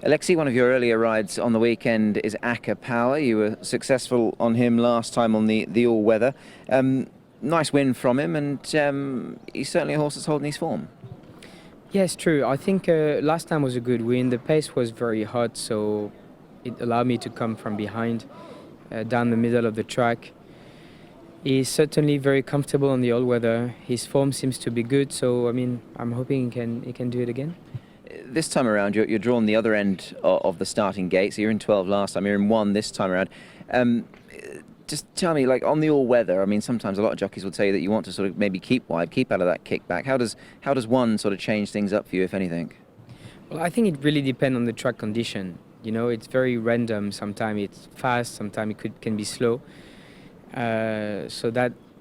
Alexi, one of your earlier rides on the weekend is Akka Power. You were successful on him last time on the all-weather. Nice win from him, and he's certainly a horse that's holding his form. Yes, true. I think last time was a good win. The pace was very hot, so it allowed me to come from behind, down the middle of the track. He's certainly very comfortable on the all-weather. His form seems to be good, so I mean, I'm hoping he can do it again. This time around, you're drawn the other end of the starting gate, so you're in 12 last time, you're in 1 this time around. Just tell me, like, on the all-weather, I mean, sometimes a lot of jockeys would say that you want to sort of maybe keep wide, keep out of that kickback. How does 1 sort of change things up for you, if anything? Well, I think it really depends on the track condition. You know, it's very random. Sometimes it's fast, sometimes it can be slow. So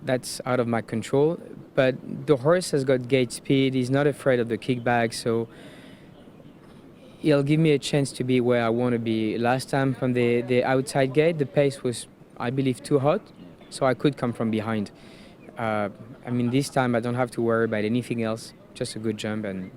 that's out of my control. But the horse has got gate speed. He's not afraid of the kickback, so he'll give me a chance to be where I want to be. Last time from the outside gate, the pace was, I believe, too hot, so I could come from behind. I mean, this time I don't have to worry about anything else, just a good jump and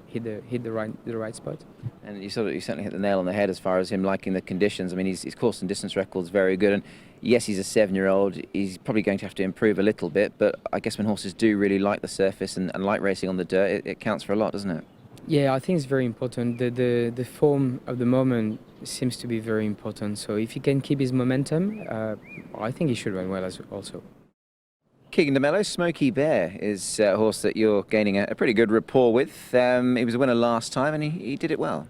hit the right spot. And you certainly hit the nail on the head as far as him liking the conditions. I mean, his course and distance record's very good, and yes, he's a 7-year-old. He's probably going to have to improve a little bit, but I guess when horses do really like the surface and like racing on the dirt, it counts for a lot, doesn't it? Yeah, I think it's very important. The form of the moment seems to be very important. So if he can keep his momentum, I think he should run well also. Keagan Melo, Smoky Bear is a horse that you're gaining a pretty good rapport with. He was a winner last time, and he did it well.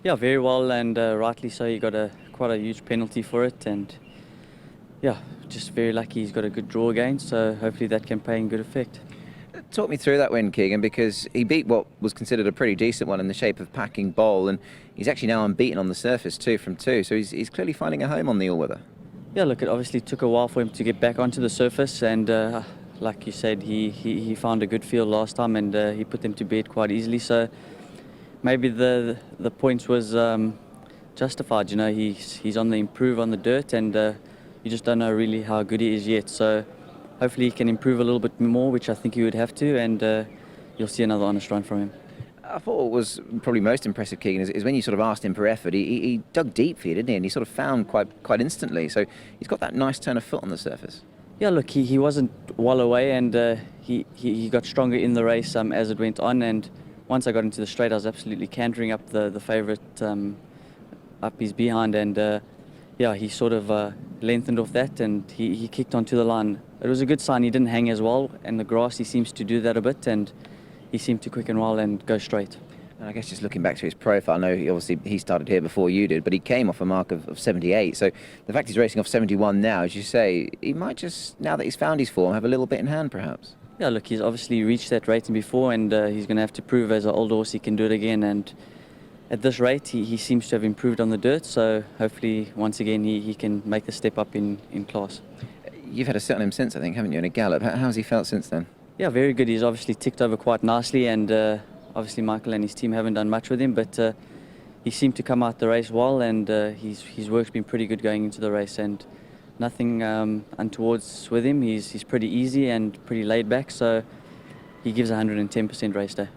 Yeah, very well, and rightly so. He got quite a huge penalty for it, and yeah, just very lucky he's got a good draw again. So hopefully that can pay in good effect. Talk me through that win, Keagan, because he beat what was considered a pretty decent one in the shape of Packing Bowl, and he's actually now unbeaten on the surface 2 from 2, so he's clearly finding a home on the all-weather. Yeah, look, it obviously took a while for him to get back onto the surface, and like you said, he found a good field last time, and he put them to bed quite easily, so maybe the points was justified. You know, he's on the improve on the dirt, and you just don't know really how good he is yet, so hopefully he can improve a little bit more, which I think he would have to, and you'll see another honest run from him. I thought what was probably most impressive, Keagan, is when you sort of asked him for effort, he dug deep for you, didn't he? And he sort of found quite instantly. So he's got that nice turn of foot on the surface. Yeah, look, he wasn't well away, and he got stronger in the race as it went on. And once I got into the straight, I was absolutely cantering up the favourite up his behind, and yeah, he sort of lengthened off that, and he kicked onto the line. It was a good sign he didn't hang as well, and the grass, he seems to do that a bit, and he seemed to quicken well and go straight. And I guess just looking back to his profile, I know he started here before you did, but he came off a mark of 78, so the fact he's racing off 71 now, as you say, he might just, now that he's found his form, have a little bit in hand perhaps. Yeah, look, he's obviously reached that rating before, and he's going to have to prove as an old horse he can do it again, and at this rate he seems to have improved on the dirt, so hopefully once again he can make the step up in class. You've had a sit on him since, I think, haven't you, in a gallop? How's he felt since then? Yeah, very good. He's obviously ticked over quite nicely, and obviously Michael and his team haven't done much with him, but he seemed to come out the race well, and his work's been pretty good going into the race, and nothing untowards with him. He's pretty easy and pretty laid back, so he gives 110% race day.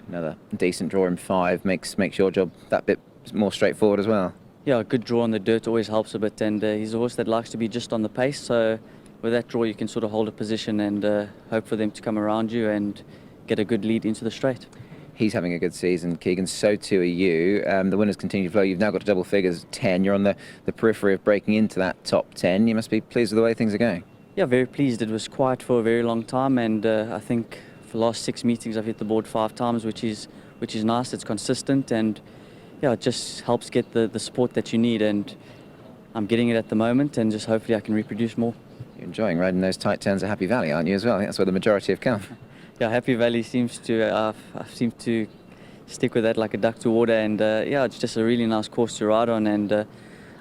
Another decent draw in 5 makes your job that bit more straightforward as well. Yeah, a good draw on the dirt always helps a bit, and he's a horse that likes to be just on the pace, so with that draw you can sort of hold a position and hope for them to come around you and get a good lead into the straight. He's having a good season, Keagan, so too are you. The winners continue to flow. You've now got double figures, 10. You're on the periphery of breaking into that top 10. You must be pleased with the way things are going. Yeah, very pleased. It was quiet for a very long time, and I think for the last 6 meetings I've hit the board 5 times, which is nice. It's consistent, and yeah, it just helps get the support that you need, and I'm getting it at the moment, and just hopefully I can reproduce more. You're enjoying riding those tight turns at Happy Valley, aren't you, as well? I think that's where the majority have come. Yeah, Happy Valley seems to, I seem to stick with that like a duck to water, and yeah, it's just a really nice course to ride on, and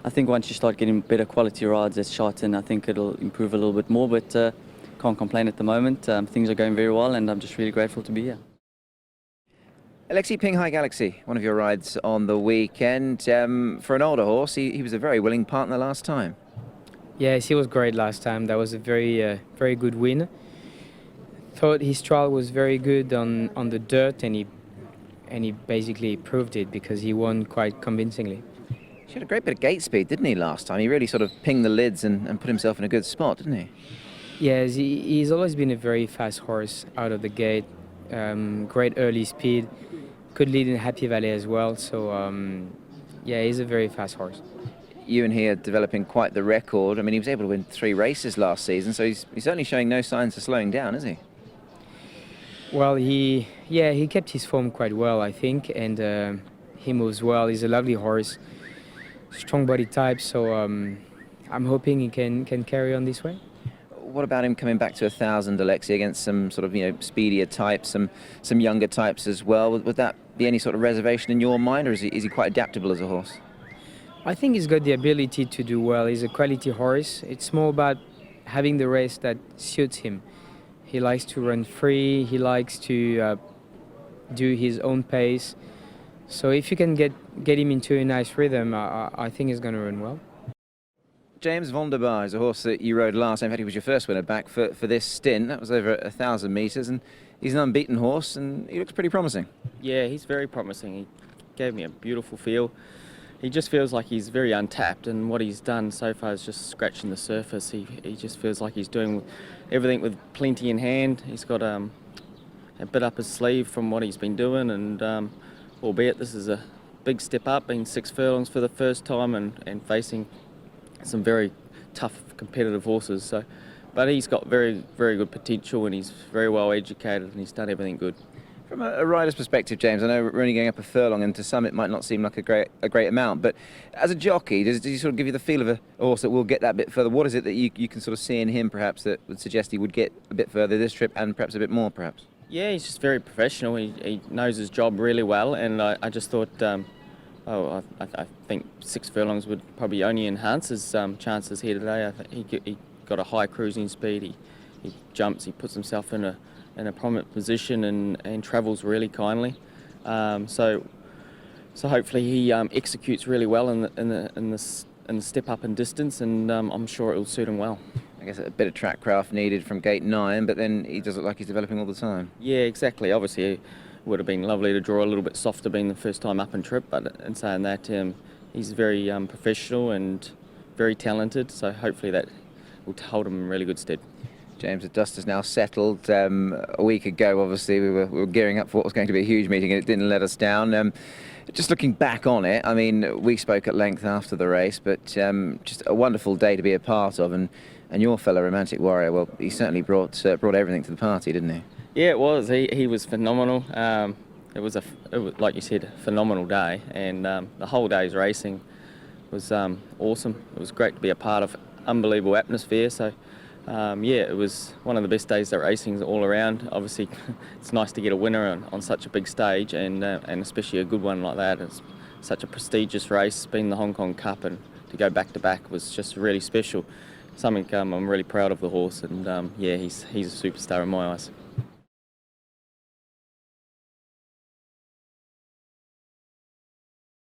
I think once you start getting better quality rides at Sharton, I think it'll improve a little bit more, but can't complain at the moment. Things are going very well, and I'm just really grateful to be here. Alexi Galaxy, one of your rides on the weekend. For an older horse, he was a very willing partner last time. Yes, he was great last time. That was a very good win. Thought his trial was very good on the dirt, and and he basically proved it because he won quite convincingly. He had a great bit of gate speed, didn't he, last time? He really sort of pinged the lids and put himself in a good spot, didn't he? Yes, he's always been a very fast horse out of the gate. Great early speed, could lead in Happy Valley as well. So yeah, he's a very fast horse. You and he are developing quite the record. I mean, he was able to win 3 races last season, so he's certainly showing no signs of slowing down, is he? Well, he kept his form quite well, I think, and he moves well. He's a lovely horse, strong body type. So I'm hoping he can carry on this way. What about him coming back to 1,000, Alexi, against some sort of speedier types, some younger types as well? Would that be any sort of reservation in your mind, or is he quite adaptable as a horse? I think he's got the ability to do well. He's a quality horse. It's more about having the race that suits him. He likes to run free. He likes to do his own pace. So if you can get him into a nice rhythm, I think he's going to run well. James WUNDERBAR is a horse that you rode last time. In fact, he was your first winner back for this stint. That was over 1,000 metres, and he's an unbeaten horse, and he looks pretty promising. Yeah, he's very promising. He gave me a beautiful feel. He just feels like he's very untapped, and what he's done so far is just scratching the surface. He just feels like he's doing everything with plenty in hand. He's got a bit up his sleeve from what he's been doing, and albeit this is a big step up, being 6 furlongs for the first time and facing some very tough competitive horses. So, but he's got very, very good potential, and he's very well educated, and he's done everything good. From a rider's perspective, James, I know we're only going up a furlong, and to some it might not seem like a great amount, but as a jockey, does he sort of give you the feel of a horse that will get that bit further? What is it that you can sort of see in him, perhaps, that would suggest he would get a bit further this trip and perhaps a bit more, perhaps? Yeah, he's just very professional. He knows his job really well, and I just thought, I think 6 furlongs would probably only enhance his chances here today. I think he got a high cruising speed. He jumps. He puts himself in a prominent position and travels really kindly. So hopefully he executes really well in the step up in distance, and I'm sure it will suit him well. I guess a bit of track craft needed from gate 9, but then he does look like he's developing all the time. Yeah, exactly. Obviously, it would have been lovely to draw a little bit softer being the first time up in trip, but in saying that, he's very professional and very talented, so hopefully that will hold him in really good stead. James, the dust has now settled. A week ago, obviously, we were gearing up for what was going to be a huge meeting, and it didn't let us down. Just looking back on it, I mean, we spoke at length after the race, but just a wonderful day to be a part of, and your fellow romantic warrior, well, he certainly brought everything to the party, didn't he? Yeah, it was. He was phenomenal. It was like you said, a phenomenal day, and the whole day's racing was awesome. It was great to be a part of. Unbelievable atmosphere. So yeah, it was one of the best days that racing's all around. Obviously, it's nice to get a winner on such a big stage, and especially a good one like that. It's such a prestigious race, being the Hong Kong Cup, and to go back to back was just really special. Something I'm really proud of the horse, and yeah, he's a superstar in my eyes.